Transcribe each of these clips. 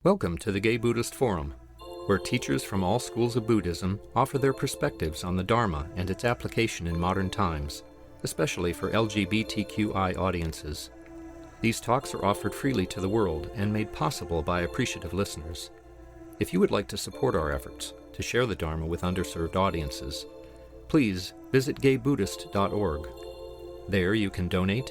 Welcome to the Gay Buddhist Forum, where teachers from all schools of Buddhism offer their perspectives on the Dharma and its application in modern times, especially for LGBTQI audiences. These talks are offered freely to the world and made possible by appreciative listeners. If you would like to support our efforts to share the Dharma with underserved audiences, please visit gaybuddhist.org. There you can donate,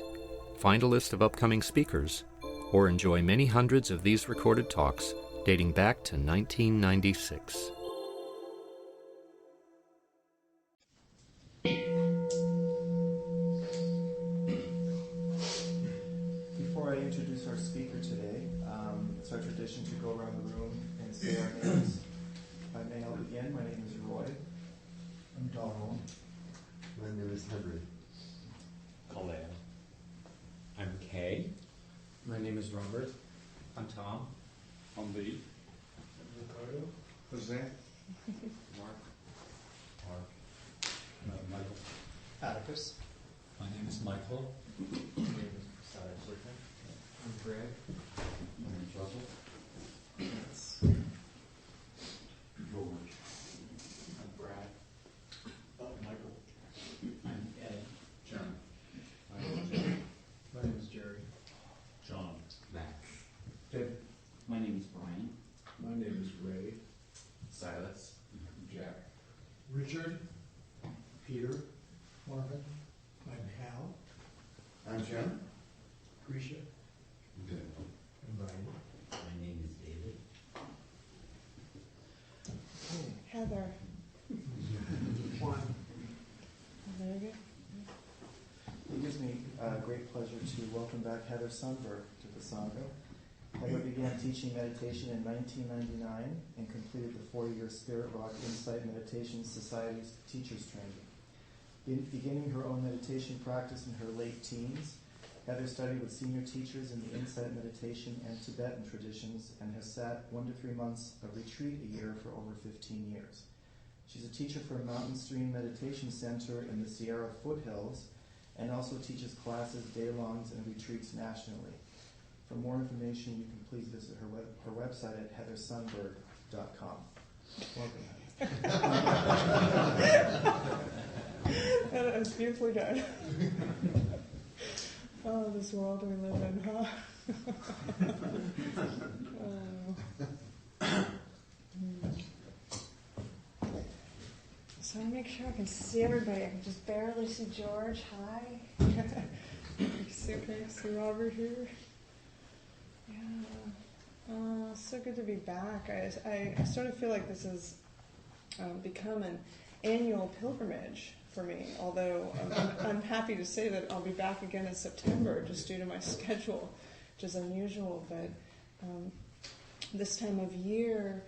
find a list of upcoming speakers, or enjoy many hundreds of these recorded talks dating back to 1996. Before I introduce our speaker today, it's our tradition to go around the room and say our names. If I may, I'll begin. My name is Roy. I'm Donald. My name is Hubbard. Colette. I'm Kay. My name is Robert. I'm Tom. I'm Lee. Ricardo. Jose. Mark. Michael. Atticus. My name is Michael. My name is Lassiter. I'm Greg. My name is Russell. George. I'm Brad. Michael. I'm Ed. John. My name is Jerry. John. Max. David. My name is Bruein. My name is Ray. Silas. Jack. Richard. Peter. Marvin. I'm Hal. I'm Jim. Grisha. Good. And Brian. My name is David. Heather. Juan. There you go. It gives me great pleasure to welcome back Heather Sundberg to the Sangha. Heather began teaching meditation in 1999 and completed the 4-year Spirit Rock Insight Meditation Society's teacher's training. Beginning her own meditation practice in her late teens, Heather studied with senior teachers in the Insight meditation and Tibetan traditions and has sat 1 to 3 months of retreat a year for over 15 years. She's a teacher for Mountain Stream Meditation Center in the Sierra Foothills and also teaches classes, day-longs, and retreats nationally. For more information, you can please visit her website at heathersundberg.com. Welcome, Heather. That was beautifully done. Oh, this world we live in, huh? So I make sure I can see everybody. I can just barely see George. Hi. See Robert here. Yeah. So good to be back. I sort of feel like this has become an annual pilgrimage for me, although I'm happy to say that I'll be back again in September just due to my schedule, which is unusual. But this time of year,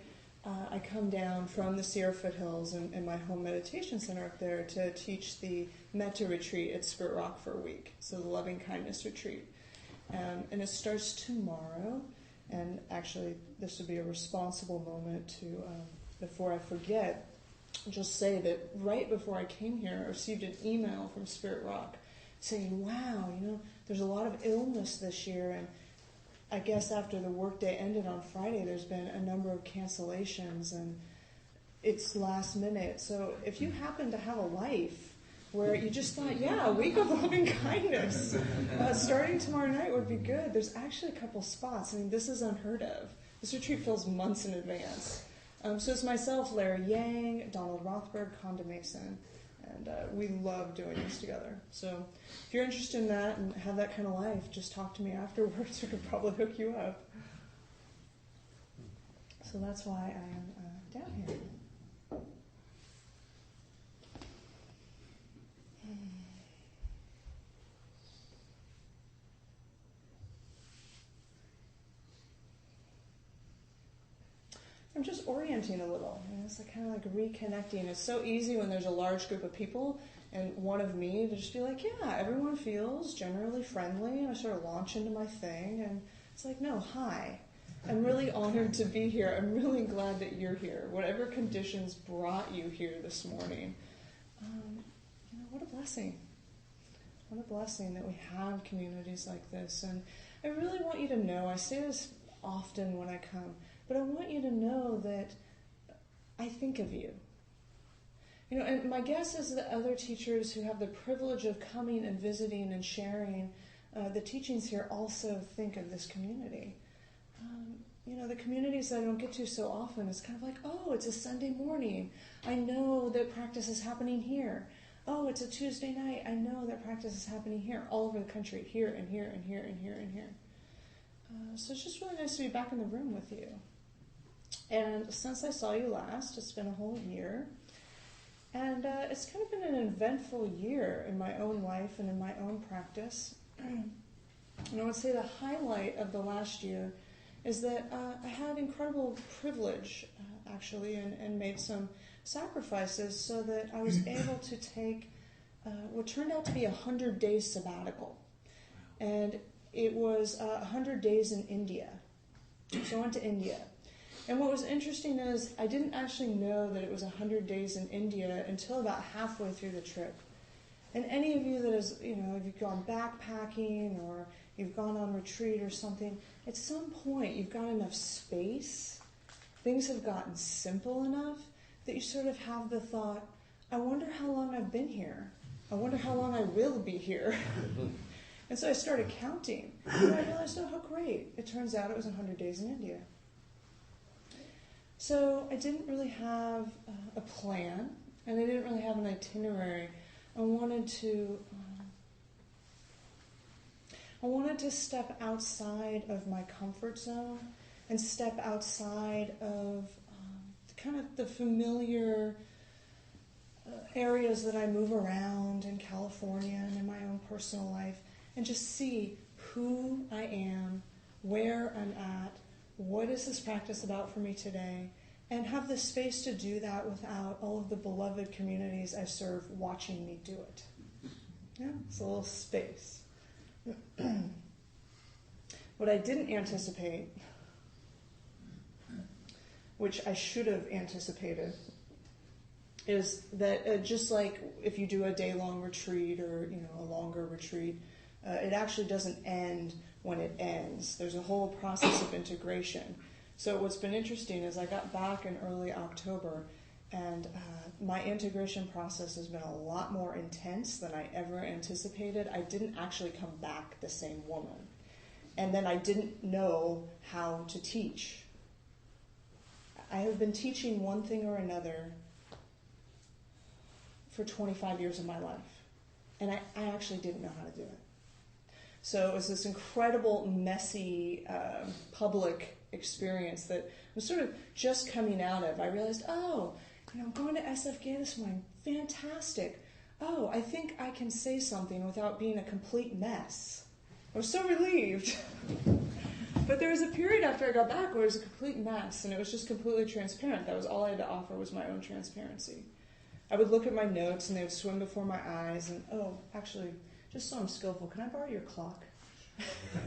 I come down from the Sierra Foothills and my home meditation center up there to teach the Metta retreat at Spirit Rock for a week, so the loving kindness retreat. And it starts tomorrow, and actually this would be a responsible moment to, before I forget, just say that right before I came here, I received an email from Spirit Rock saying, wow, there's a lot of illness this year, and I guess after the workday ended on Friday, there's been a number of cancellations, and it's last minute. So if you happen to have a life where you just thought, yeah, a week of loving kindness, starting tomorrow night would be good, there's actually a couple spots. I mean, this is unheard of. This retreat fills months in advance. So it's myself, Larry Yang, Donald Rothberg, Conda Mason, and we love doing this together. So if you're interested in that and have that kind of life, just talk to me afterwards. We could probably hook you up. So that's why I am down here. I'm just orienting a little. It's kind of like reconnecting. It's so easy when there's a large group of people and one of me to just be like, yeah, everyone feels generally friendly. And I sort of launch into my thing. And it's like, no, hi. I'm really honored to be here. I'm really glad that you're here. Whatever conditions brought you here this morning. What a blessing. What a blessing that we have communities like this. And I really want you to know, I say this often when I come, think of you. And my guess is that other teachers who have the privilege of coming and visiting and sharing the teachings here also think of this community. The communities that I don't get to so often, it's kind of like, oh, it's a Sunday morning. I know that practice is happening here. Oh, it's a Tuesday night. I know that practice is happening here, all over the country, here and here and here and here and here. So it's just really nice to be back in the room with you. And since I saw you last, it's been a whole year. And it's kind of been an eventful year in my own life and in my own practice. And I would say the highlight of the last year is that I had incredible privilege, actually, and made some sacrifices so that I was able to take what turned out to be 100 days sabbatical. And it was 100 days in India. So I went to India. And what was interesting is I didn't actually know that it was 100 days in India until about halfway through the trip. And any of you that is, if you've gone backpacking or you've gone on retreat or something, at some point you've got enough space, things have gotten simple enough that you sort of have the thought, I wonder how long I've been here. I wonder how long I will be here. And so I started counting. And I realized, oh, how great. It turns out it was 100 days in India. So I didn't really have a plan, and I didn't really have an itinerary. I wanted to step outside of my comfort zone and step outside of kind of the familiar areas that I move around in California and in my own personal life, and just see who I am, where I'm at, what is this practice about for me today, and have the space to do that without all of the beloved communities I serve watching me do it. Yeah, it's a little space. What I didn't anticipate, which I should have anticipated, is that just like if you do a day-long retreat or a longer retreat, it actually doesn't end when it ends. There's a whole process of integration. So what's been interesting is I got back in early October, and my integration process has been a lot more intense than I ever anticipated. I didn't actually come back the same woman. And then I didn't know how to teach. I have been teaching one thing or another for 25 years of my life. And I actually didn't know how to do it. So it was this incredible, messy, public experience that I was sort of just coming out of. I realized, I'm going to SFGA this morning. Fantastic. Oh, I think I can say something without being a complete mess. I was so relieved. But there was a period after I got back where it was a complete mess, and it was just completely transparent. That was all I had to offer, was my own transparency. I would look at my notes, and they would swim before my eyes, and, actually, just so I'm skillful, can I borrow your clock?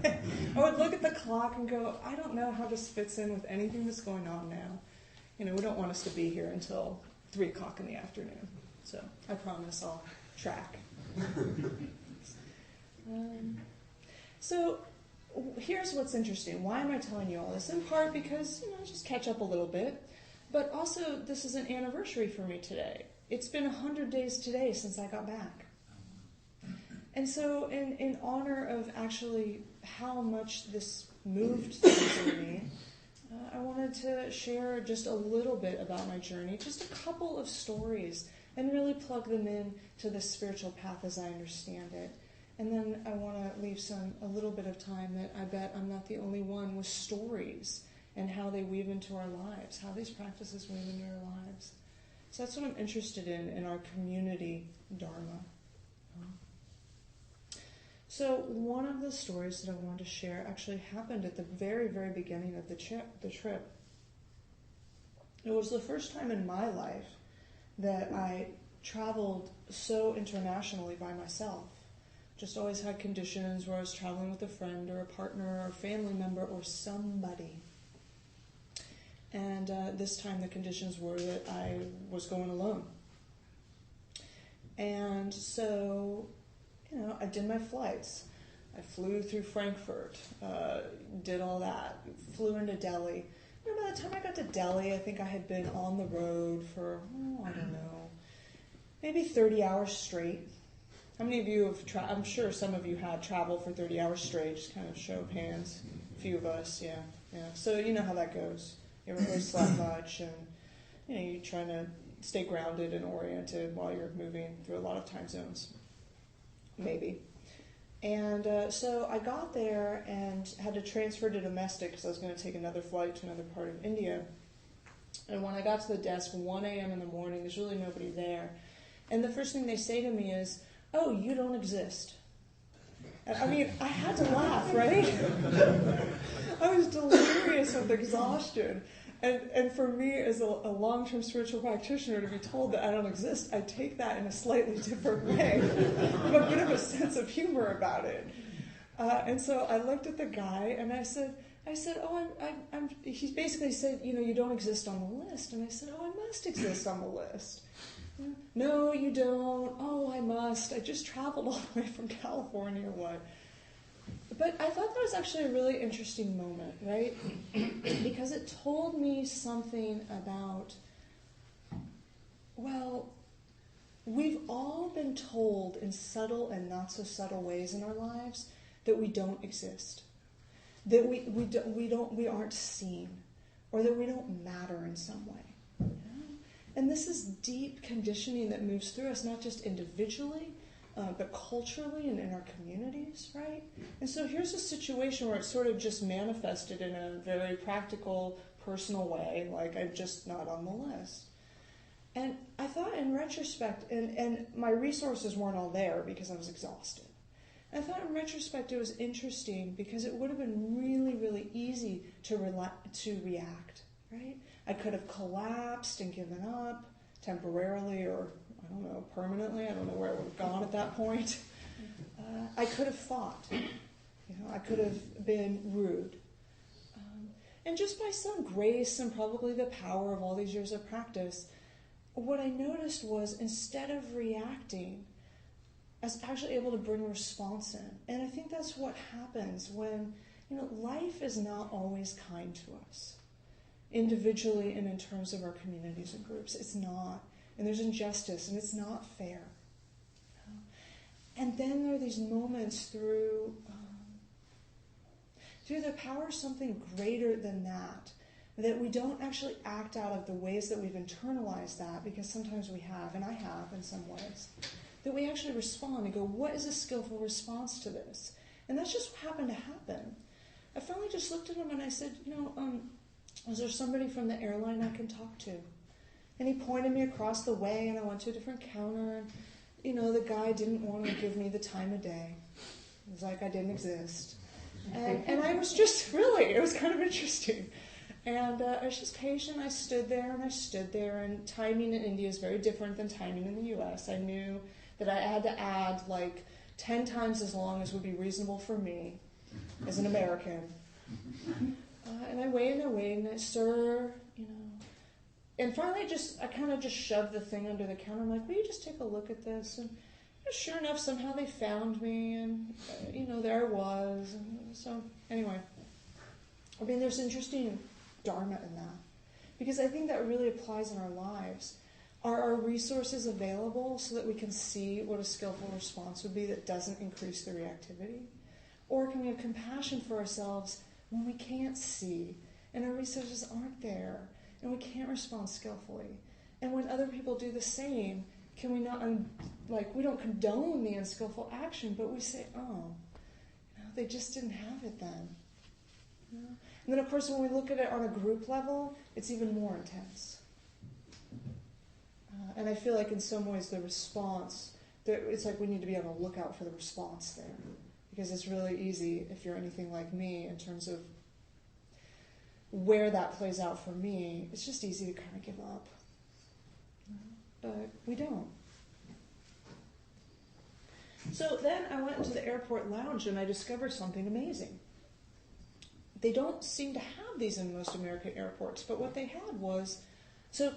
I would look at the clock and go, I don't know how this fits in with anything that's going on now. We don't want us to be here until 3 o'clock in the afternoon. So I promise I'll track. So here's what's interesting. Why am I telling you all this? In part because, just catch up a little bit. But also, this is an anniversary for me today. It's been 100 days today since I got back. And so in honor of actually how much this moved things in me, I wanted to share just a little bit about my journey, just a couple of stories, and really plug them in to the spiritual path as I understand it. And then I want to leave a little bit of time that I bet I'm not the only one with stories and how they weave into our lives, how these practices weave into our lives. So that's what I'm interested in our community Dharma. So one of the stories that I wanted to share actually happened at the very, very beginning of the trip. It was the first time in my life that I traveled so internationally by myself. Just always had conditions where I was traveling with a friend or a partner or a family member or somebody. And this time the conditions were that I was going alone. And so, I did my flights. I flew through Frankfurt, did all that, flew into Delhi. And by the time I got to Delhi. I think I had been on the road for, I don't know, maybe 30 hours straight. How many of you have, I'm sure some of you had traveled for 30 hours straight, just kind of show of hands. A few of us, yeah. So you know how that goes. You ever really slept much, and you're trying to stay grounded and oriented while you're moving through a lot of time zones. Maybe. And so I got there and had to transfer to domestic because I was going to take another flight to another part of India. And when I got to the desk, 1 a.m. in the morning, there's really nobody there. And the first thing they say to me is, "Oh, you don't exist." I mean, I had to laugh, right? I was delirious with exhaustion. And for me, as a long-term spiritual practitioner, to be told that I don't exist, I take that in a slightly different way. I have a bit of a sense of humor about it. And so I looked at the guy, and I said, "Oh, I'm." He basically said, "You don't exist on the list." And I said, "Oh, I must exist on the list." "No, you don't." "Oh, I must. I just traveled all the way from California." What? But I thought that was actually a really interesting moment, right? Because it told me something about, well, we've all been told in subtle and not so subtle ways in our lives that we don't exist, that we aren't seen, or that we don't matter in some way. And this is deep conditioning that moves through us, not just individually, but culturally and in our communities, right? And so here's a situation where it's sort of just manifested in a very practical, personal way, like I'm just not on the list. And I thought in retrospect, and my resources weren't all there because I was exhausted. And I thought in retrospect it was interesting because it would have been really, really easy to react, right? I could have collapsed and given up temporarily, or I don't know, permanently. I don't know where I would have gone at that point. I could have fought. I could have been rude. And just by some grace and probably the power of all these years of practice, what I noticed was instead of reacting, I was actually able to bring response in. And I think that's what happens when, life is not always kind to us, individually and in terms of our communities and groups. It's not. And there's injustice, and it's not fair. And then there are these moments through the power of something greater than that we don't actually act out of the ways that we've internalized that, because sometimes we have, and I have in some ways, that we actually respond and go, what is a skillful response to this? And that's just what happened to happen. I finally just looked at him and I said, is there somebody from the airline I can talk to? And he pointed me across the way, and I went to a different counter, and, the guy didn't want to give me the time of day. It was like I didn't exist. And I was just, it was kind of interesting. And I was just patient. I stood there, and timing in India is very different than timing in the U.S. I knew that I had to add, 10 times as long as would be reasonable for me as an American. And I waited, and I, sir, And finally, I kind of just shoved the thing under the counter. I'm like, will you just take a look at this? And sure enough, somehow they found me, and, there I was. And so, anyway, there's interesting dharma in that. Because I think that really applies in our lives. Are our resources available so that we can see what a skillful response would be that doesn't increase the reactivity? Or can we have compassion for ourselves when we can't see, and our resources aren't there, and we can't respond skillfully? And when other people do the same, can we not, we don't condone the unskillful action, but we say, they just didn't have it then. And then, of course, when we look at it on a group level, it's even more intense. And I feel like in some ways the response, it's like we need to be on the lookout for the response there. Because it's really easy, if you're anything like me, in terms of where that plays out for me, it's just easy to kind of give up. But we don't. So then I went into the airport lounge and I discovered something amazing. They don't seem to have these in most American airports, but what they had was, so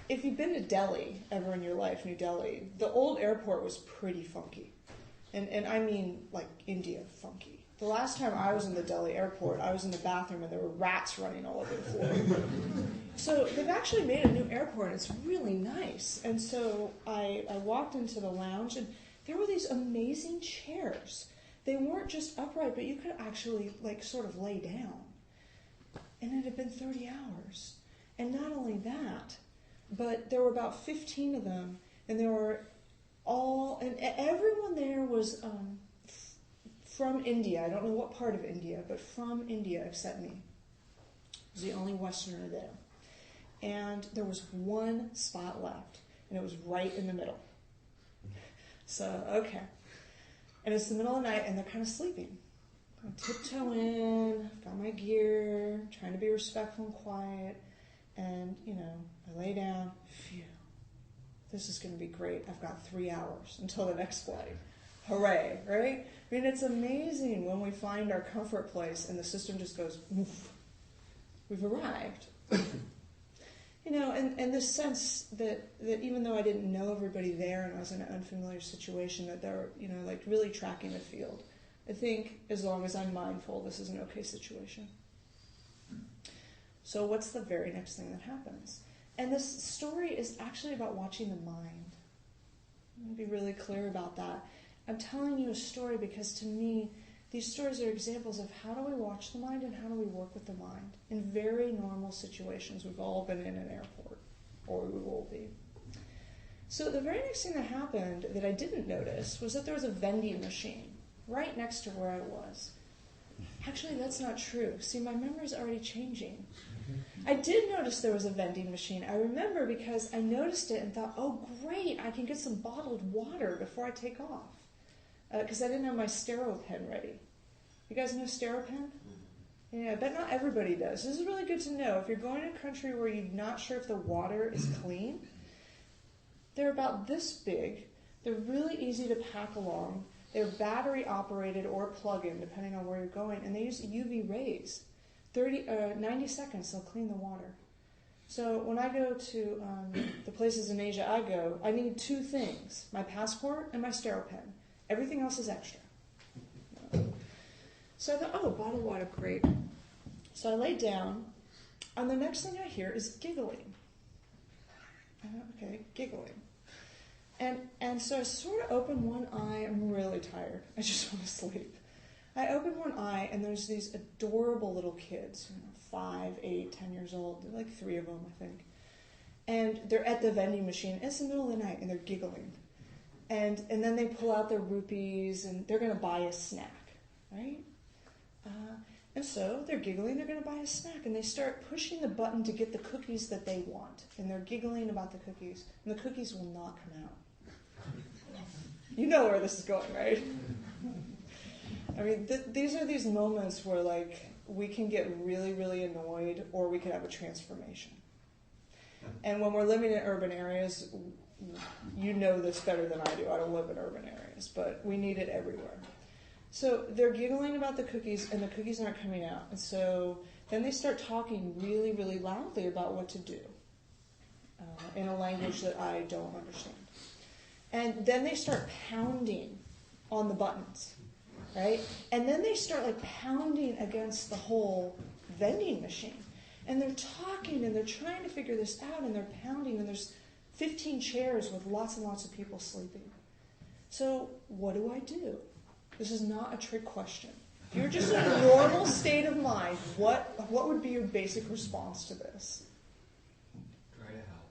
if you've been to Delhi ever in your life, New Delhi, the old airport was pretty funky. And I mean like India funky. The last time I was in the Delhi airport, I was in the bathroom and there were rats running all over the floor. So they've actually made a new airport, and it's really nice. And so I walked into the lounge, and there were these amazing chairs. They weren't just upright, but you could actually like sort of lay down. And it had been 30 hours. And not only that, but there were about 15 of them, and and everyone there was from India. I don't know what part of India, but from India except me. I was the only Westerner there. And there was one spot left, and it was right in the middle. So, okay. And it's the middle of the night, and they're kind of sleeping. I'm tiptoeing, I've got my gear, trying to be respectful and quiet. And, I lay down, phew, this is going to be great. I've got 3 hours until the next flight. Hooray, right? I mean, it's amazing when we find our comfort place and the system just goes, oof, we've arrived. And this sense that even though I didn't know everybody there and I was in an unfamiliar situation, that they're, like really tracking the field. I think as long as I'm mindful, this is an okay situation. So what's the very next thing that happens? And this story is actually about watching the mind. I'm going to be really clear about that. I'm telling you a story because to me, these stories are examples of how do we watch the mind and how do we work with the mind in very normal situations. We've all been in an airport, or we will be. So the very next thing that happened that I didn't notice was that there was a vending machine right next to where I was. Actually, that's not true. See, my memory's already changing. I did notice there was a vending machine. I remember because I noticed it and thought, oh, great, I can get some bottled water before I take off. Because I didn't have my Stero pen ready. You guys know Stero pen? Yeah, I bet not everybody does. This is really good to know. If you're going to a country where you're not sure if the water is clean, they're about this big. They're really easy to pack along. They're battery operated or plug-in, depending on where you're going, and they use UV rays. 90 seconds, they'll clean the water. So when I go to the places in Asia I go, I need 2 things, my passport and my Stero pen. Everything else is extra. So I thought, oh, bottled water, great. So I lay down, and the next thing I hear is giggling. I thought, okay, giggling. And so I sort of open one eye. I'm really tired. I just want to sleep. I open one eye, and there's these adorable little kids, 5, 8, 10 years old. There are like 3 of them, I think. And they're at the vending machine. It's the middle of the night, and they're giggling. And then they pull out their rupees, and they're going to buy a snack, right? And so they're giggling, they're going to buy a snack, and they start pushing the button to get the cookies that they want. And they're giggling about the cookies, and the cookies will not come out. You know where this is going, right? I mean, these are these moments where, like, we can get really, really annoyed, or we can have a transformation. And when we're living in urban areas, you know this better than I do. I don't live in urban areas, but we need it everywhere. So they're giggling about the cookies, and the cookies aren't coming out. And so then they start talking really, really loudly about what to do in a language that I don't understand. And then they start pounding on the buttons, right? And then they start like pounding against the whole vending machine. And they're talking, and they're trying to figure this out, and they're pounding, and there's 15 chairs with lots and lots of people sleeping. So what do I do? This is not a trick question. If you're just in a normal state of mind, what would be your basic response to this? Try to help.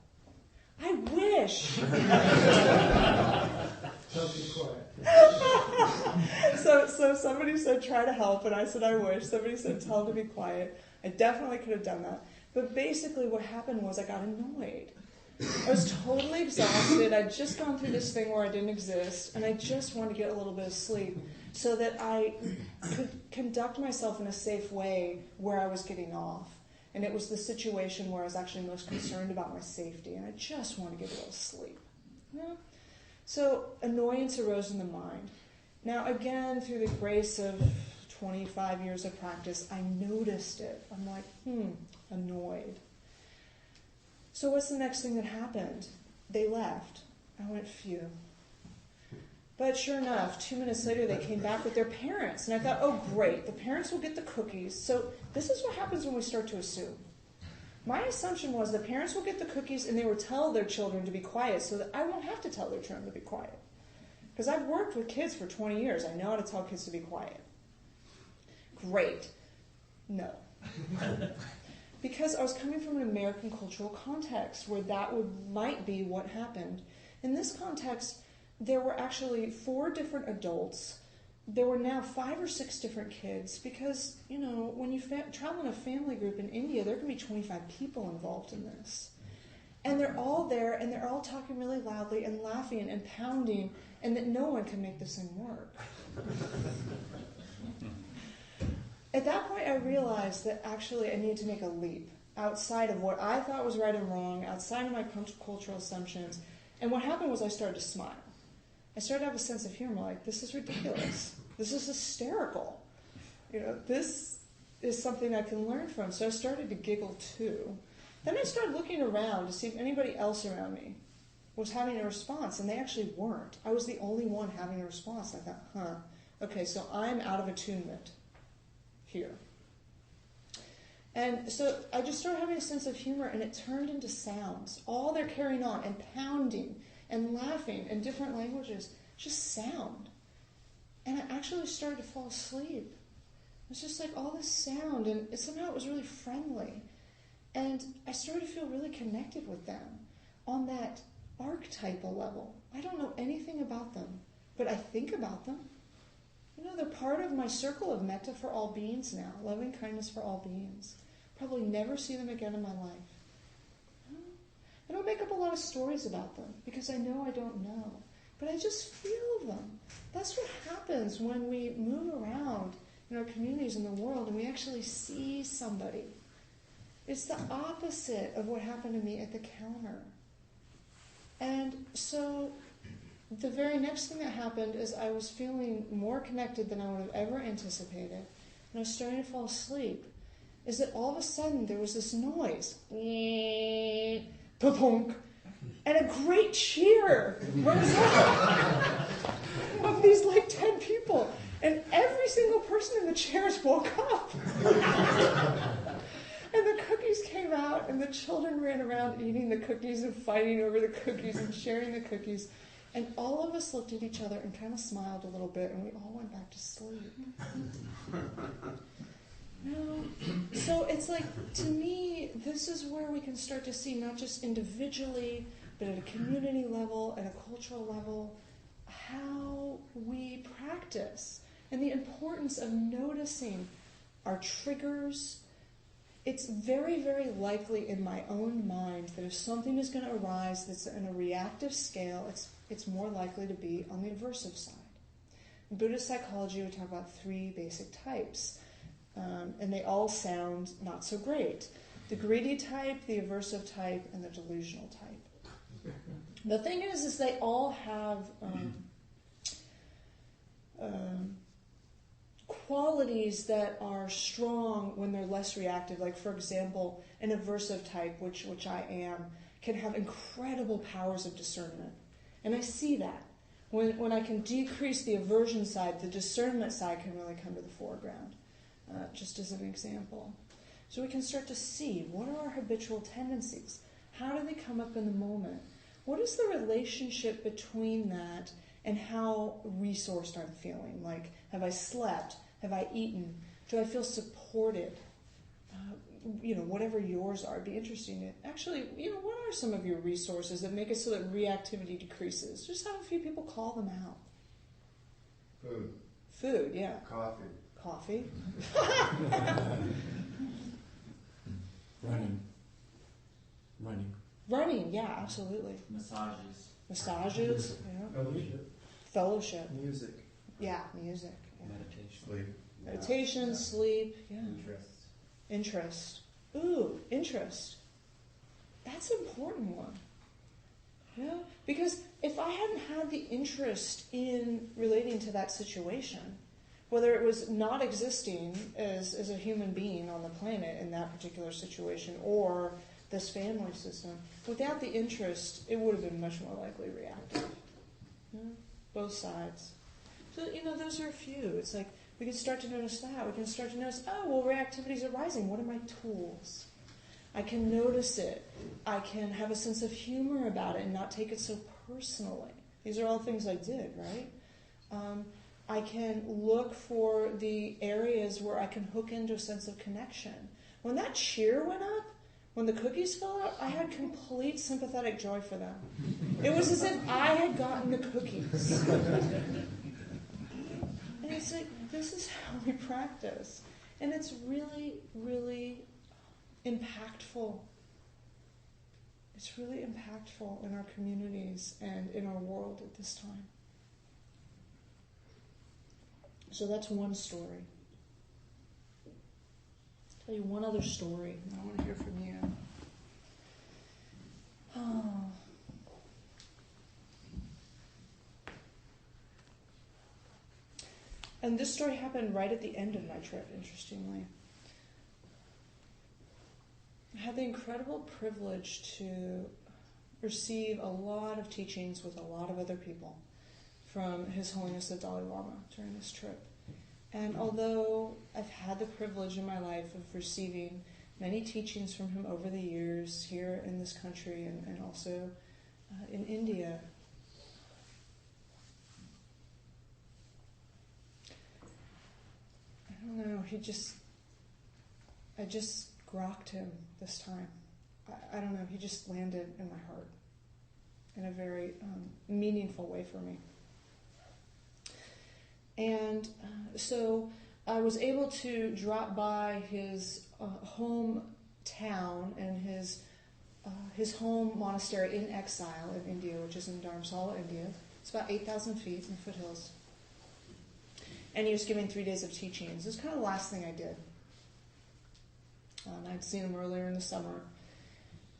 I wish. Tell me quiet. So somebody said try to help, and I said I wish. Somebody said tell them to be quiet. I definitely could have done that. But basically what happened was I got annoyed. I was totally exhausted. I'd just gone through this thing where I didn't exist, and I just wanted to get a little bit of sleep so that I could conduct myself in a safe way where I was getting off. And it was the situation where I was actually most concerned about my safety, and I just wanted to get a little sleep. Yeah? So annoyance arose in the mind. Now, again, through the grace of 25 years of practice, I noticed it. I'm like, annoyed. So what's the next thing that happened? They left. I went, phew. But sure enough, 2 minutes later, they came back with their parents. And I thought, oh, great, the parents will get the cookies. So this is what happens when we start to assume. My assumption was that parents will get the cookies and they will tell their children to be quiet so that I won't have to tell their children to be quiet. Because I've worked with kids for 20 years. I know how to tell kids to be quiet. Great. No. Because I was coming from an American cultural context where that might be what happened. In this context, there were actually 4 different adults. There were now 5 or 6 different kids because, when you travel in a family group in India, there can be 25 people involved in this. And they're all there, and they're all talking really loudly and laughing and pounding, and that no one can make this thing work. At that point, I realized that actually I needed to make a leap outside of what I thought was right and wrong, outside of my cultural assumptions. And what happened was I started to smile. I started to have a sense of humor, like, this is ridiculous. This is hysterical. This is something I can learn from. So I started to giggle too. Then I started looking around to see if anybody else around me was having a response, and they actually weren't. I was the only one having a response. I thought, okay, so I'm out of attunement here. And so I just started having a sense of humor, and it turned into sounds. All they're carrying on and pounding and laughing in different languages, just sound. And I actually started to fall asleep. It was just like all this sound, and somehow it was really friendly. And I started to feel really connected with them on that archetypal level. I don't know anything about them, but I think about them. They're part of my circle of metta for all beings now, loving kindness for all beings. Probably never see them again in my life. I don't make up a lot of stories about them because I know I don't know, but I just feel them. That's what happens when we move around in our communities in the world and we actually see somebody. It's the opposite of what happened to me at the counter. And so the very next thing that happened is I was feeling more connected than I would have ever anticipated, and I was starting to fall asleep, is that all of a sudden there was this noise, pa-punk, and a great cheer rose up of these 10 people, and every single person in the chairs woke up. And the cookies came out, and the children ran around eating the cookies and fighting over the cookies and sharing the cookies. And all of us looked at each other and kind of smiled a little bit, and we all went back to sleep. So it's like, to me, this is where we can start to see, not just individually, but at a community level, at a cultural level, how we practice and the importance of noticing our triggers. It's very, very likely in my own mind that if something is going to arise that's in a reactive scale, it's more likely to be on the aversive side. In Buddhist psychology, we talk about 3 basic types, and they all sound not so great. The greedy type, the aversive type, and the delusional type. The thing is they all have qualities that are strong when they're less reactive. Like, for example, an aversive type, which I am, can have incredible powers of discernment. And I see that. When I can decrease the aversion side, the discernment side can really come to the foreground, just as an example. So we can start to see, what are our habitual tendencies? How do they come up in the moment? What is the relationship between that and how resourced I'm feeling? Like, have I slept? Have I eaten? Do I feel supported? Whatever yours are, it'd be interesting to actually, what are some of your resources that make it so that reactivity decreases? Just have a few people call them out. Food, yeah. Coffee. Running, yeah, absolutely. Massages, yeah. Fellowship. Music. Yeah, music. Yeah. Meditation. Sleep, yeah. Interest. Ooh, interest. That's an important one. Yeah, because if I hadn't had the interest in relating to that situation, whether it was not existing as a human being on the planet in that particular situation or this family system, without the interest, it would have been much more likely reactive. Yeah? Both sides. So, those are a few. It's like, we can start to notice that. We can start to notice, reactivity is arising. What are my tools? I can notice it. I can have a sense of humor about it and not take it so personally. These are all things I did, right? I can look for the areas where I can hook into a sense of connection. When that cheer went up, when the cookies fell out, I had complete sympathetic joy for them. It was as if I had gotten the cookies. And it's like, this is how we practice. And it's really, really impactful. It's really impactful in our communities and in our world at this time. So that's one story. I'll tell you one other story. I want to hear from you. Oh. And this story happened right at the end of my trip, interestingly. I had the incredible privilege to receive a lot of teachings with a lot of other people from His Holiness the Dalai Lama during this trip. And although I've had the privilege in my life of receiving many teachings from him over the years here in this country and also in India, I don't know, I just grokked him this time. I don't know, he just landed in my heart in a very meaningful way for me. And so I was able to drop by his hometown and his home monastery in exile in India, which is in Dharamsala, India. It's about 8,000 feet in the foothills. And he was giving 3 days of teachings. It was kind of the last thing I did. I'd seen him earlier in the summer.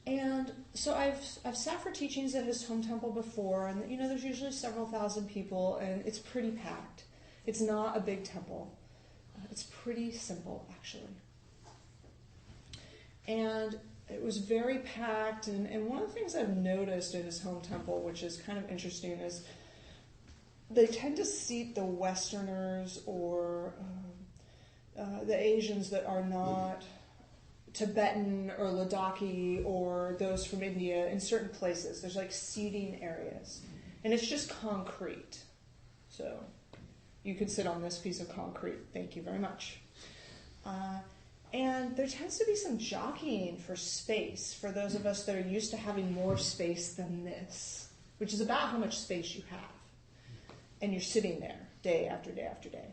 And so I've sat for teachings at his home temple before, and there's usually several thousand people, and it's pretty packed. It's not a big temple. It's pretty simple, actually. And it was very packed, and one of the things I've noticed in his home temple, which is kind of interesting, is they tend to seat the Westerners or the Asians that are not Tibetan or Ladakhi or those from India in certain places. There's like seating areas. And it's just concrete. So you can sit on this piece of concrete. Thank you very much. And there tends to be some jockeying for space for those of us that are used to having more space than this, which is about how much space you have. And you're sitting there day after day after day.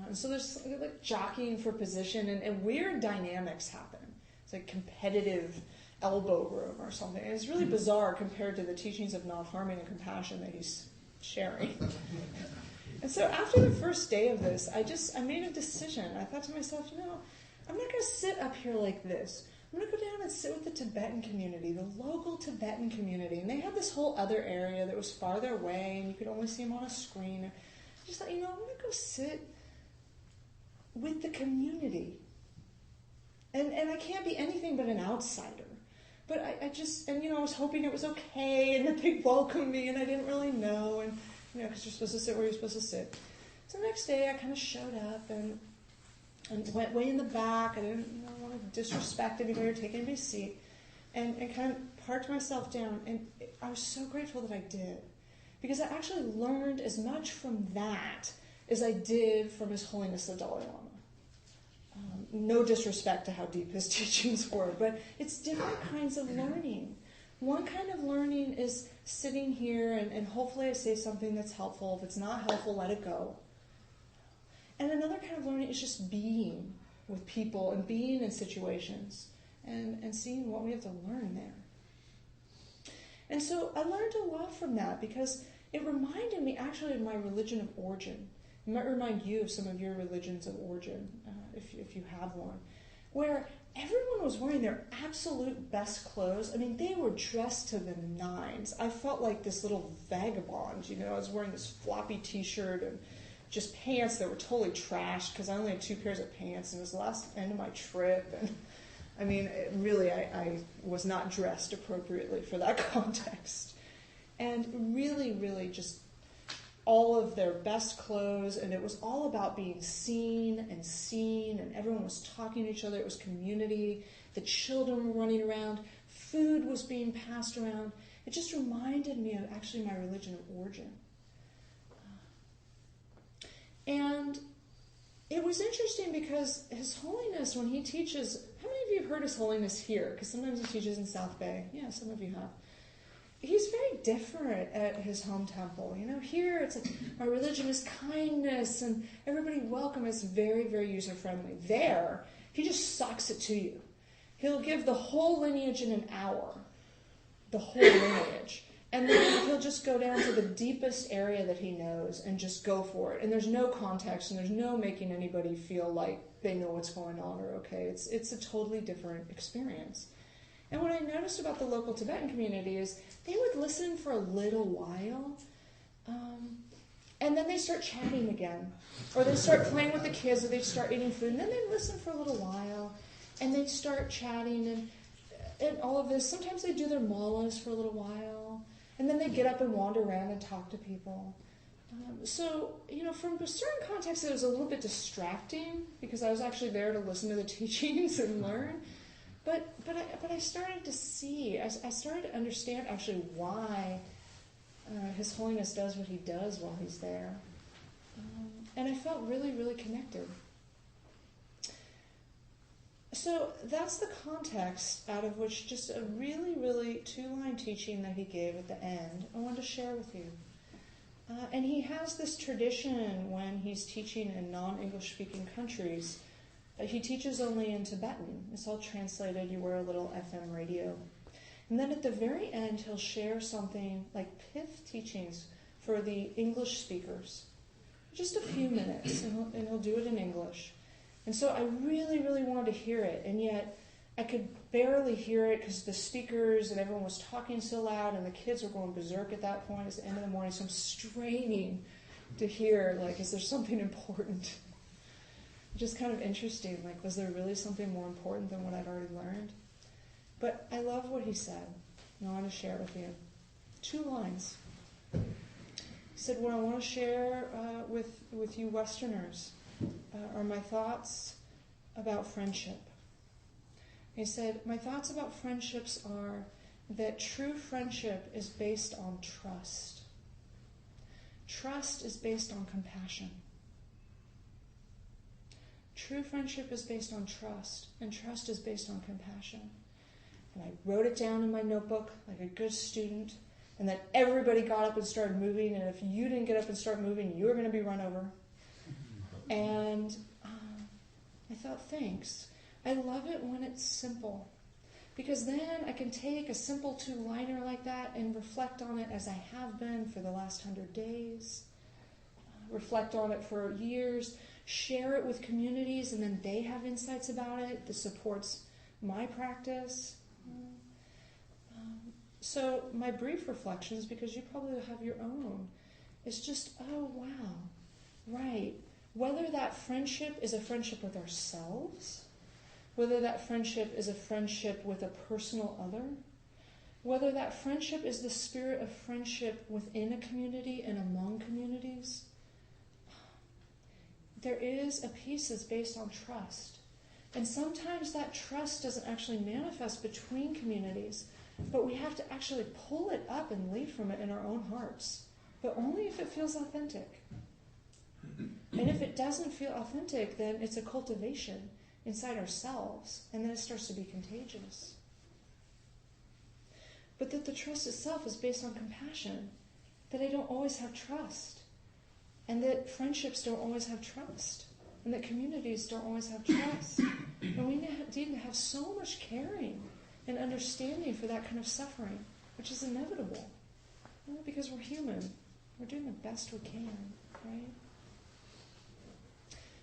And so there's like jockeying for position, and weird dynamics happen. It's like competitive elbow room or something. And it's really bizarre compared to the teachings of non-harming and compassion that he's sharing. And so after the first day of this, I made a decision. I thought to myself, I'm not going to sit up here like this. I'm going to go down and sit with the Tibetan community, the local Tibetan community. And they had this whole other area that was farther away, and you could only see them on a screen. I just thought, I'm going to go sit with the community. And I can't be anything but an outsider. But I was hoping it was okay, and that they'd welcome me, and I didn't really know, and, because you're supposed to sit where you're supposed to sit. So the next day, I kind of showed up, and went way in the back. I didn't want to disrespect anybody or take anybody's seat, and kind of parked myself down, and I was so grateful that I did, because I actually learned as much from that as I did from His Holiness the Dalai Lama. No disrespect to how deep his teachings were, but it's different kinds of learning. One kind of learning is sitting here, and hopefully I say something that's helpful. If it's not helpful, let it go. And another kind of learning is just being with people and being in situations and seeing what we have to learn there. And so I learned a lot from that, because it reminded me actually of my religion of origin. It might remind you of some of your religions of origin, if you have one, where everyone was wearing their absolute best clothes. I mean, they were dressed to the nines. I felt like this little vagabond, I was wearing this floppy t-shirt and just pants that were totally trashed, because I only had 2 pairs of pants, and it was the last end of my trip. And I mean, I was not dressed appropriately for that context. And really, really just all of their best clothes, and it was all about being seen, and everyone was talking to each other. It was community. The children were running around. Food was being passed around. It just reminded me of actually my religion of origin. And it was interesting because His Holiness, when he teaches, how many of you have heard His Holiness here? Because sometimes he teaches in South Bay. Yeah, some of you have. He's very different at his home temple. You know, here it's like, our religion is kindness and everybody welcome. It's very, very user-friendly. There, he just sucks it to you. He'll give the whole lineage in an hour. The whole lineage. And then he'll just go down to the deepest area that he knows and just go for it. And there's no context and there's no making anybody feel like they know what's going on or okay. It's a totally different experience. And what I noticed about the local Tibetan community is they would listen for a little while, and then they start chatting again. Or they start playing with the kids, or they start eating food, and then they listen for a little while, and they start chatting, and all of this. Sometimes they do their malas for a little while, and then they get up and wander around and talk to people. So, you know, from a certain context, it was a little bit distracting, because I was actually there to listen to the teachings and learn. But I started to see, I started to understand actually why His Holiness does what he does while he's there. And I felt really, really connected. So that's the context out of which just a really, really two-line teaching that he gave at the end I wanted to share with you. And he has this tradition when he's teaching in non-English speaking countries. He teaches only in Tibetan. It's all translated. You wear a little FM radio. And then at the very end, he'll share something like pith teachings for the English speakers. Just a few minutes, and he'll do it in English. And so I really, really wanted to hear it, and yet I could barely hear it because the speakers and everyone was talking so loud, and the kids were going berserk at that point. It's the end of the morning, so I'm straining to hear, like, is there something important? Just kind of interesting, like, was there really something more important than what I'd already learned? But I love what he said, and I want to share it with you. 2 lines. He said, what I want to share with you Westerners are my thoughts about friendship. He said, my thoughts about friendships are that true friendship is based on trust. Trust is based on compassion. True friendship is based on trust, and trust is based on compassion. And I wrote it down in my notebook like a good student, and then everybody got up and started moving, and if you didn't get up and start moving, you were going to be run over. And I thought, thanks. I love it when it's simple, because then I can take a simple 2-liner like that and reflect on it as I have been for the last 100 days, reflect on it for years, share it with communities, and then they have insights about it that supports my practice. So my brief reflections, because you probably have your own, is just, oh wow, right. Whether that friendship is a friendship with ourselves, whether that friendship is a friendship with a personal other, whether that friendship is the spirit of friendship within a community and among communities, there is a piece that's based on trust. And sometimes that trust doesn't actually manifest between communities, but we have to actually pull it up and lead from it in our own hearts, but only if it feels authentic. And if it doesn't feel authentic, then it's a cultivation inside ourselves, and then it starts to be contagious. But that the trust itself is based on compassion, that I don't always have trust, and that friendships don't always have trust, and that communities don't always have trust. And we need to have so much caring and understanding for that kind of suffering, which is inevitable, because we're human. We're doing the best we can, right?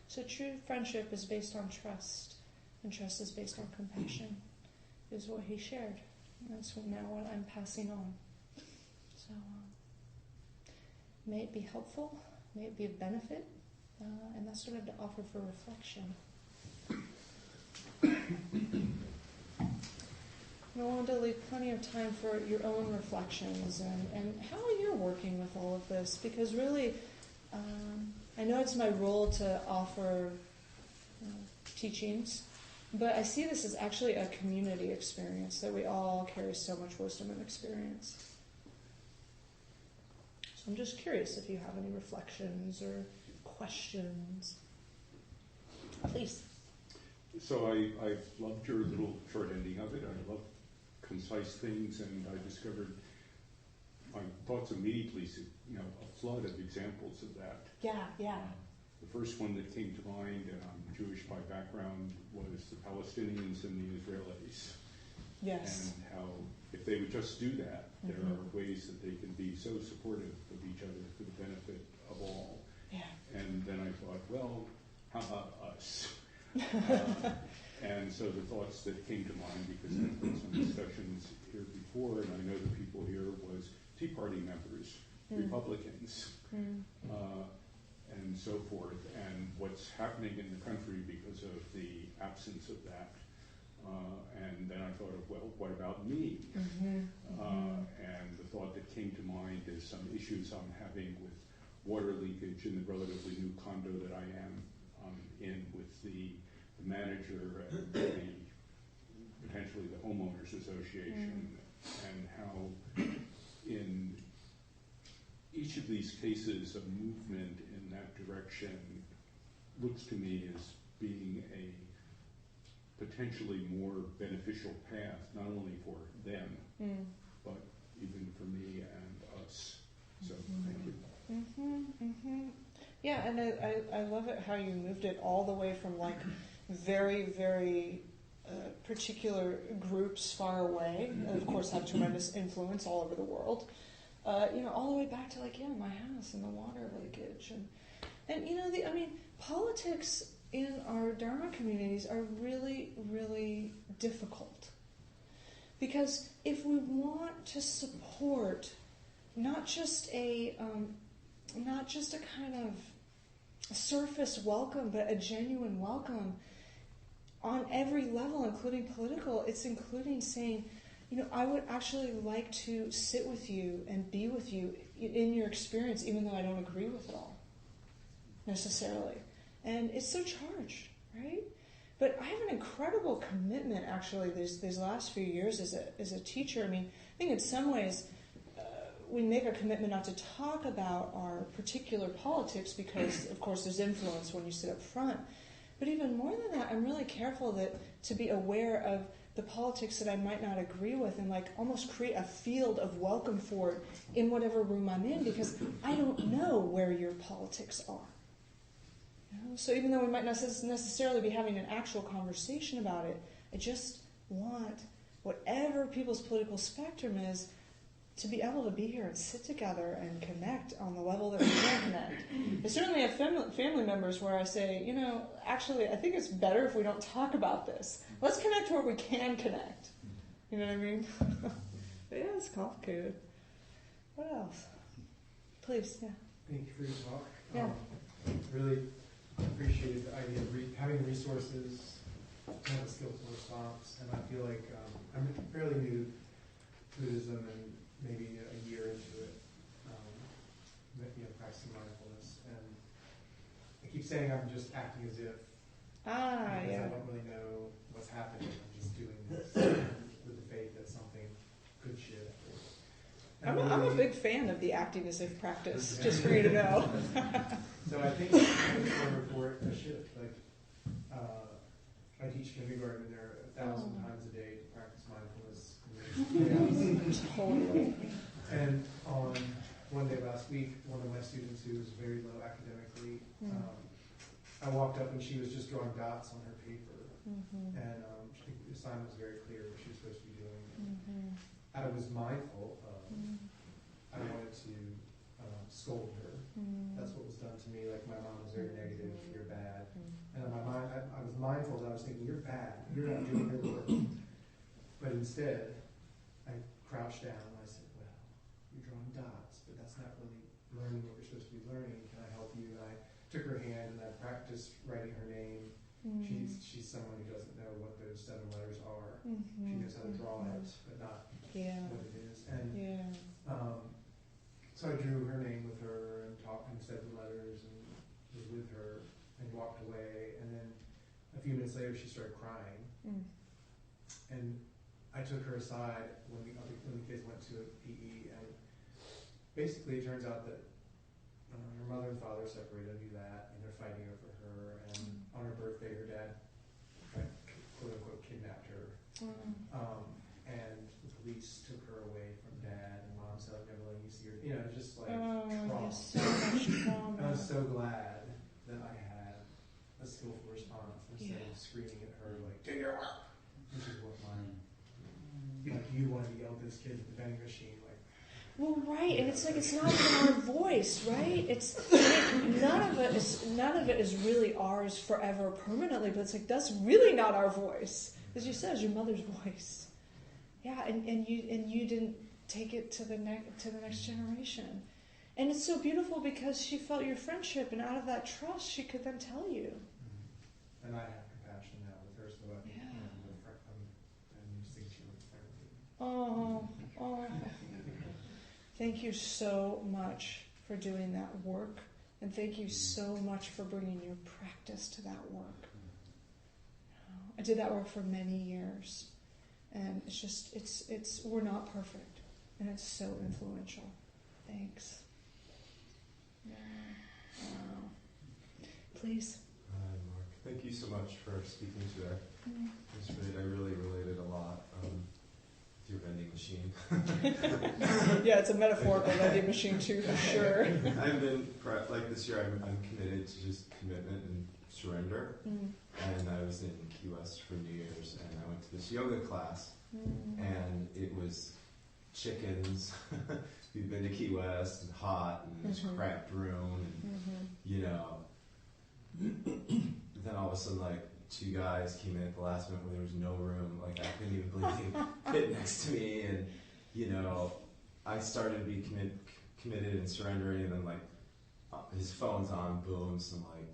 So true friendship is based on trust, and trust is based on compassion, is what he shared. And that's now what I'm passing on. So may it be helpful, may it be of benefit, and that's what I have to offer for reflection. I wanted to leave plenty of time for your own reflections and how you're working with all of this, because really, I know it's my role to offer teachings, but I see this as actually a community experience, that we all carry so much wisdom and experience. So I'm just curious if you have any reflections or questions. Please. So I loved your little short ending of it. I love concise things, and I discovered my thoughts immediately, a flood of examples of that. Yeah. The first one that came to mind, and I'm Jewish by background, was the Palestinians and the Israelis. Yes. And how, if they would just do that, there are ways that they can be so supportive of each other for the benefit of all. Yeah. And then I thought, well, how about us? And so the thoughts that came to mind, because there have been some discussions here before, and I know the people here, was Tea Party members, Republicans, and so forth, and what's happening in the country because of the absence of that. And then I thought of, well, what about me? And the thought that came to mind is some issues I'm having with water leakage in the relatively new condo that I am in with the manager and potentially the homeowners association, and how in each of these cases a movement in that direction looks to me as being a potentially more beneficial path, not only for them, but even for me and us. So thank you. Yeah, and I love it how you moved it all the way from like very, very particular groups far away, and of course have tremendous influence all over the world, all the way back to like, my house and the water leakage. And politics in our Dharma communities are really, really difficult. Because if we want to support not just a kind of surface welcome, but a genuine welcome on every level, including political, it's including saying, I would actually like to sit with you and be with you in your experience, even though I don't agree with it all, necessarily. And it's so charged, right? But I have an incredible commitment, actually, these last few years as a teacher. I think in some ways, we make a commitment not to talk about our particular politics because, of course, there's influence when you sit up front. But even more than that, I'm really careful to be aware of the politics that I might not agree with and almost create a field of welcome for it in whatever room I'm in, because I don't know where your politics are. So even though we might not necessarily be having an actual conversation about it, I just want whatever people's political spectrum is to be able to be here and sit together and connect on the level that we can connect. I certainly have family members where I say, actually, I think it's better if we don't talk about this. Let's connect where we can connect. You know what I mean? But yeah, it's complicated. What else? Please, yeah. Thank you for your talk. Yeah. Really appreciated the idea of having resources, kind of a skillful response, and I feel like I'm fairly new to Buddhism and maybe a year into it, practicing mindfulness, and I keep saying I'm just acting as if, because I don't really know what's happening. I'm just doing this with the faith that something could shift. I'm a big fan of the acting as if practice, just for you to know. So I think I'm just going to report a shift. I teach kindergarten, and there are 1,000 times a day to practice mindfulness. Totally. And on one day last week, one of my students who was very low academically, I walked up and she was just drawing dots on her paper. And the assignment was very clear what she was supposed to be doing. I was mindful of, I wanted to scold her. That's what was done to me. My mom was very negative, you're bad. And in my mind, I was mindful that I was thinking, you're bad, you're not doing your work. But instead, I crouched down and I said, well, you're drawing dots, but that's not really learning what you're supposed to be learning. Can I help you? And I took her hand and I practiced writing her name She's someone who doesn't know what those 7 letters are. She knows how to draw it, but not what it is. And so I drew her name with her and talked and said the letters and was with her and walked away. And then a few minutes later, she started crying. And I took her aside when the kids went to a PE, and basically it turns out that her mother and father separated, I knew that, and they're fighting over her. And on her birthday, her dad, quote unquote, kidnapped her. And the police took her away from dad, and mom said, "I'm never letting you see her." You know, just like trauma. So much trauma. And I was so glad that I had a skillful response instead of screaming at her like, "Do your work," which is what mine. Like you want to yell at those kids at the vending machine, like. Well, right, and it's like it's not even our voice, right? It's none of it is really ours forever, permanently. But it's like that's really not our voice, as you said, it's your mother's voice. Yeah, and you didn't take it to the next generation, and it's so beautiful because she felt your friendship, and out of that trust, she could then tell you. And I have compassion now with her, so I'm using she was friendly. Oh. Thank you so much for doing that work, and thank you so much for bringing your practice to that work. I did that work for many years, and it's we're not perfect, and it's so influential. Thanks. Yeah. Wow. Please. Hi, Mark. Thank you so much for speaking today. It's great. I really related a lot to your vending machine. Yeah, it's a metaphorical vending machine too, for sure. I've been, like this year, I'm committed to just commitment and surrender. And I was in Key West for New Year's, and I went to this yoga class, and it was chickens. We've been to Key West, and hot, and this cramped room, and you know. Then all of a sudden, like, 2 guys came in at the last minute where there was no room. Like, I couldn't even believe they fit next to me, and you know, I started to be committed and surrendering, and then like his phone's on, boom, some like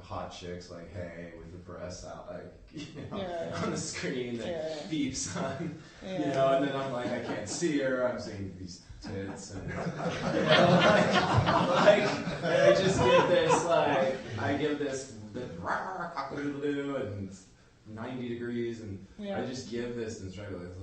hot chicks like, hey, with her breasts out, like, you know, on the screen that beeps on, you know, and then I'm like, I can't see her, I'm seeing these tits, and you know, like, and I just give this, like, I give this cock-a-doodle-doo, and 90 degrees, and I just give this, and try to like,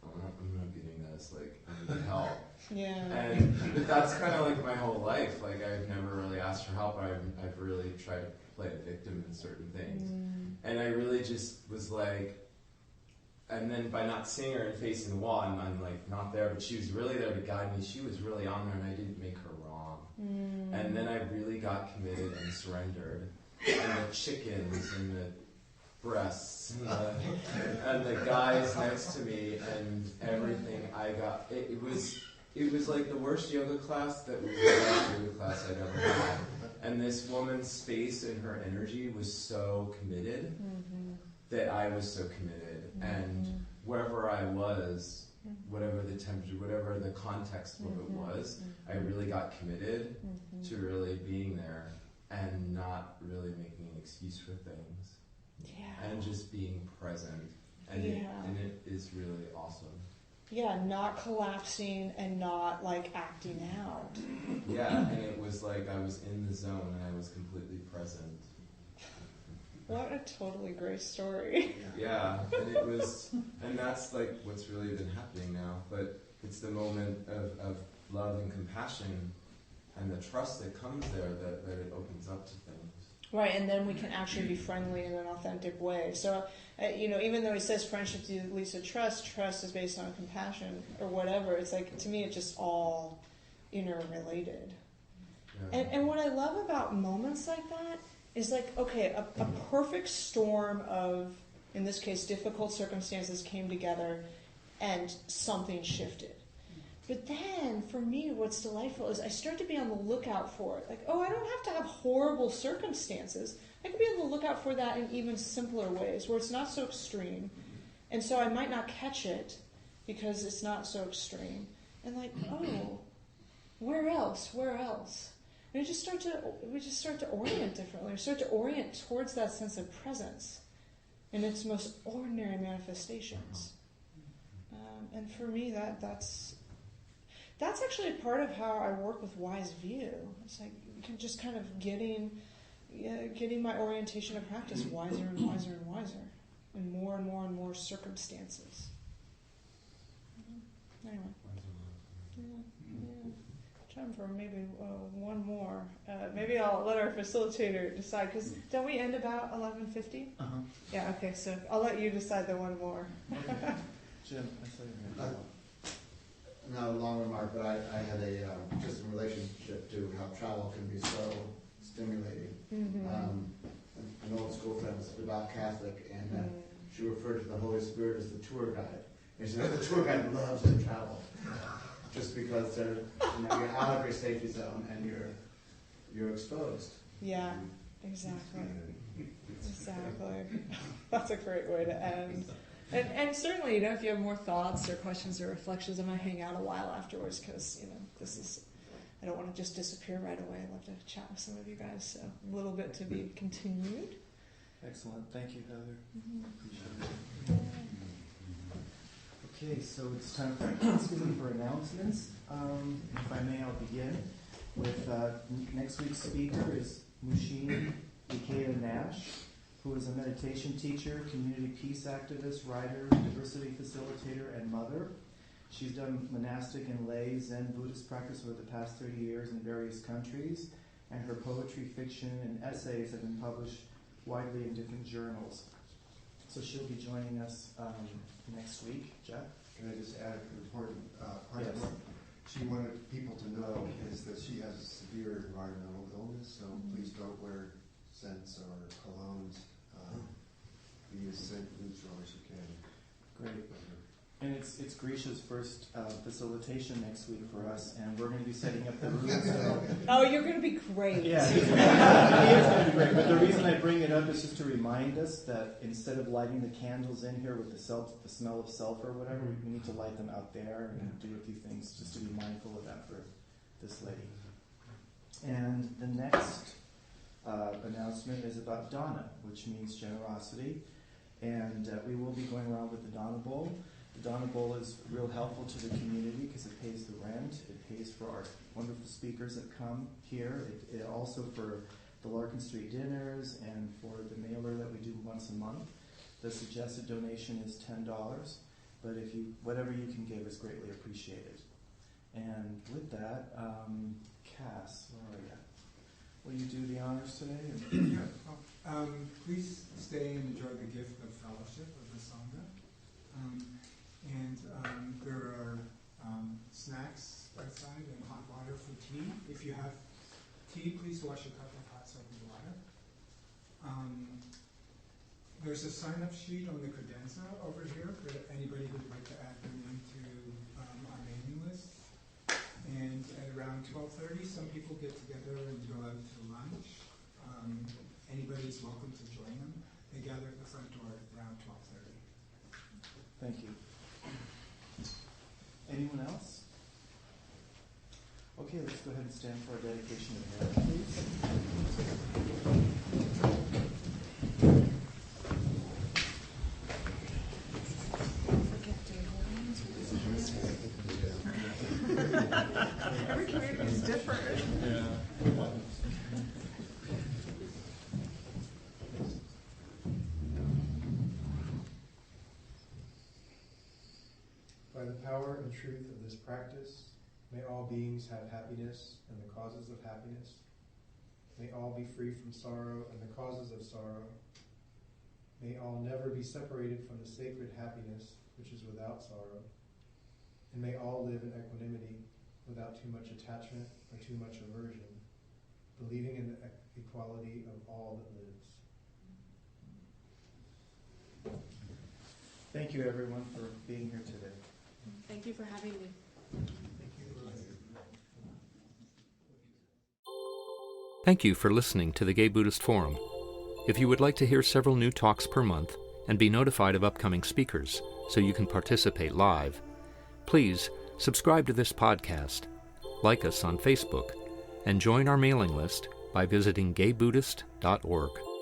I'm not getting this, like, I need help. And that's kind of like my whole life. Like, I've never really asked for help. I've really tried to play a victim in certain things. And I really just was like, and then by not seeing her and facing the wall, I'm like not there, but she was really there to guide me. She was really on there, and I didn't make her wrong. And then I really got committed and surrendered. And the chickens and the breasts and the guys next to me and everything I got, it was like the worst yoga class that was the best yoga class I'd ever had. And this woman's space and her energy was so committed that I was so committed. And wherever I was, whatever the temperature, whatever the context of it was, I really got committed to really being there and not really making an excuse for things. And just being present. And it is really awesome. Yeah, not collapsing and not like acting out. Yeah, and it was like I was in the zone and I was completely present. What a totally great story. Yeah, and it was, and that's like what's really been happening now. But it's the moment of love and compassion and the trust that comes there that it opens up to things. Right, and then we can actually be friendly in an authentic way. So, you know, even though he says friendship leads to trust is based on compassion or whatever, it's like, to me, it's just all interrelated. Yeah. And what I love about moments like that is like, okay, a perfect storm of, in this case, difficult circumstances came together and something shifted. But then, for me, what's delightful is I start to be on the lookout for it. Like, oh, I don't have to have horrible circumstances. I can be on the lookout for that in even simpler ways, where it's not so extreme. And so I might not catch it because it's not so extreme. And like, oh, where else? Where else? we just start to orient differently. We start to orient towards that sense of presence in its most ordinary manifestations. And for me, that's actually a part of how I work with Wise View. It's like just kind of getting my orientation of practice wiser and wiser and wiser, in more and more and more circumstances. Anyway, time for maybe one more. Maybe I'll let our facilitator decide, because don't we end about 11:50? Yeah. Okay. So I'll let you decide the one more. Okay. Jim, I saw your hand. Not a long remark, but I had just in relationship to how travel can be so stimulating. An old school friend was a devout Catholic, and she referred to the Holy Spirit as the tour guide. And she said, the tour guide loves to travel, just because you're out of your safety zone and you're exposed. Yeah, exactly. Exactly. That's a great way to end. And certainly, if you have more thoughts or questions or reflections, I'm going to hang out a while afterwards, because, I don't want to just disappear right away. I'd love to chat with some of you guys, so a little bit to be continued. Excellent. Thank you, Heather. Appreciate it. Okay, so it's time for announcements. If I may, I'll begin with next week's speaker is Mushini Ikeda Nash, who is a meditation teacher, community peace activist, writer, diversity facilitator, and mother. She's done monastic and lay Zen Buddhist practice over the past 30 years in various countries, and her poetry, fiction, and essays have been published widely in different journals. So she'll be joining us next week. Jeff? Can I just add an important part Yes. of what she wanted people to know is that she has a severe environmental illness, so please don't wear scents or colognes. Be as scent neutral as you can. Great. And it's Grisha's first facilitation next week for us, and we're going to be setting up the room. So. Oh, you're going to be great. Yeah, he is going to be great. But the reason I bring it up is just to remind us that instead of lighting the candles in here with the smell of sulfur or whatever, we need to light them out there and do a few things just to be mindful of that for this lady. And the next announcement is about Dana, which means generosity. And we will be going around with the Dana Bowl. The Dana Bowl is real helpful to the community because it pays the rent, it pays for our wonderful speakers that come here, it also for the Larkin Street dinners and for the mailer that we do once a month. The suggested donation is $10, but whatever you can give is greatly appreciated. And with that, Cass, where are you? Will you do the honors today? Please stay and enjoy the gift of fellowship of the Sangha. There are snacks outside and hot water for tea. If you have tea, please wash a cup of hot soap and water. There's a sign-up sheet on the credenza over here for anybody who'd like to add their name to our mailing list. And at around 12:30, some people get together and go out to lunch. Anybody's welcome to join them. They gather at the front door at around 12:30. Thank you. Anyone else? Okay, let's go ahead and stand for our dedication of marriage, please. Every community is different. By the power and truth of this practice, may all beings have happiness and the causes of happiness. May all be free from sorrow and the causes of sorrow. May all never be separated from the sacred happiness which is without sorrow. And may all live in equanimity without too much attachment or too much aversion, believing in the equality of all that lives. Thank you, everyone, for being here today. Thank you for having me. Thank you for listening to the Gay Buddhist Forum. If you would like to hear several new talks per month and be notified of upcoming speakers so you can participate live, please subscribe to this podcast, like us on Facebook, and join our mailing list by visiting gaybuddhist.org.